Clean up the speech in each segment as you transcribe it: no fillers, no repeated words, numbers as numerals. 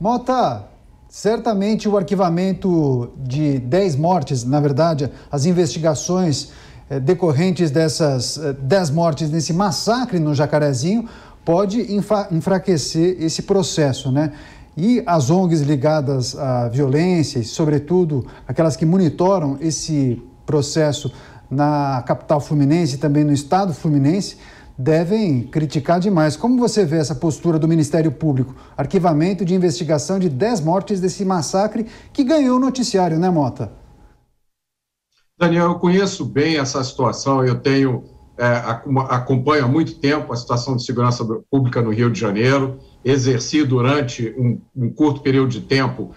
Mota, certamente o arquivamento de 10 mortes, na verdade, as investigações decorrentes dessas 10 mortes nesse massacre no Jacarezinho pode enfraquecer esse processo, né? E as ONGs ligadas à violência, e sobretudo aquelas que monitoram esse processo na capital fluminense e também no estado fluminense, devem criticar demais. Como você vê essa postura do Ministério Público? Arquivamento de investigação de 10 mortes desse massacre que ganhou o noticiário, né, Mota? Daniel, eu conheço bem essa situação, acompanho há muito tempo a situação de segurança pública no Rio de Janeiro, exerci durante um curto período de tempo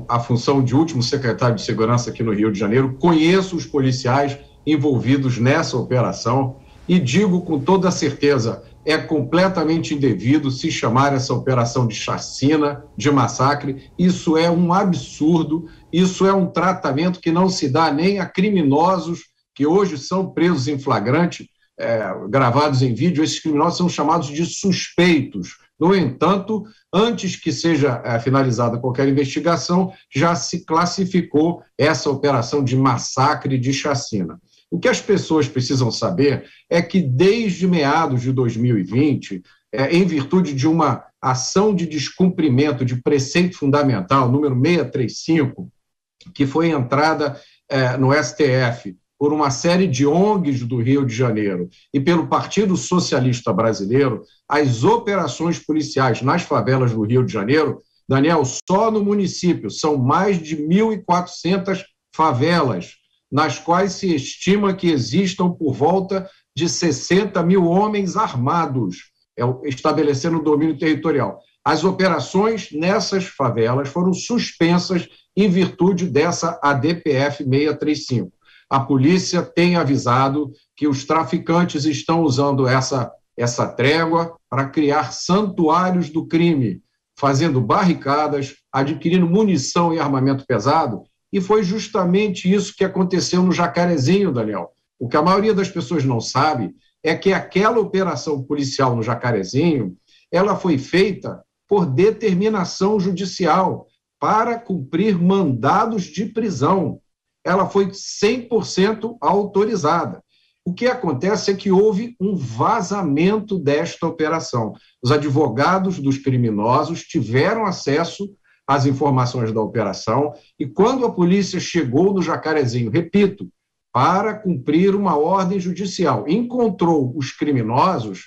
a função de último secretário de segurança aqui no Rio de Janeiro, conheço os policiais envolvidos nessa operação e digo com toda certeza, é completamente indevido se chamar essa operação de chacina, de massacre. Isso é um absurdo, isso é um tratamento que não se dá nem a criminosos que hoje são presos em flagrante, gravados em vídeo. Esses criminosos são chamados de suspeitos. No entanto, antes que seja finalizada qualquer investigação, já se classificou essa operação de massacre, de chacina. O que as pessoas precisam saber é que desde meados de 2020, em virtude de uma ação de descumprimento de preceito fundamental, número 635, que foi entrada no STF por uma série de ONGs do Rio de Janeiro e pelo Partido Socialista Brasileiro, as operações policiais nas favelas do Rio de Janeiro, Daniel, só no município são mais de 1.400 favelas, nas quais se estima que existam por volta de 60 mil homens armados, estabelecendo o domínio territorial. As operações nessas favelas foram suspensas em virtude dessa ADPF 635. A polícia tem avisado que os traficantes estão usando essa trégua para criar santuários do crime, fazendo barricadas, adquirindo munição e armamento pesado. E foi justamente isso que aconteceu no Jacarezinho, Daniel. O que a maioria das pessoas não sabe é que aquela operação policial no Jacarezinho, ela foi feita por determinação judicial para cumprir mandados de prisão. Ela foi 100% autorizada. O que acontece é que houve um vazamento desta operação. Os advogados dos criminosos tiveram acesso às informações da operação e quando a polícia chegou no Jacarezinho, repito, para cumprir uma ordem judicial, encontrou os criminosos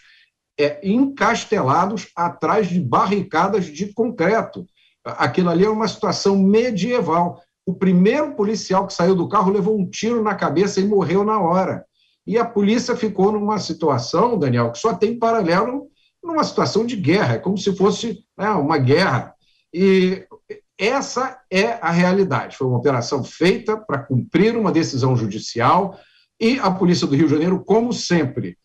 encastelados atrás de barricadas de concreto. Aquilo ali é uma situação medieval. O primeiro policial que saiu do carro levou um tiro na cabeça e morreu na hora. E a polícia ficou numa situação, Daniel, que só tem paralelo numa situação de guerra, é como se fosse uma guerra. E essa é a realidade. Foi uma operação feita para cumprir uma decisão judicial e a Polícia do Rio de Janeiro, como sempre,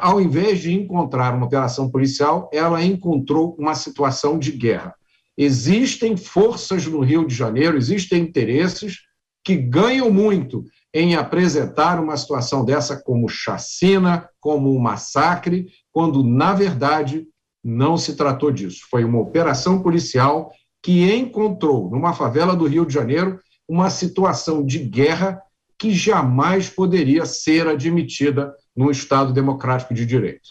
ao invés de encontrar uma operação policial, ela encontrou uma situação de guerra. Existem forças no Rio de Janeiro, existem interesses que ganham muito em apresentar uma situação dessa como chacina, como um massacre, quando, na verdade, não se tratou disso. Foi uma operação policial que encontrou, numa favela do Rio de Janeiro, uma situação de guerra que jamais poderia ser admitida num Estado democrático de direito.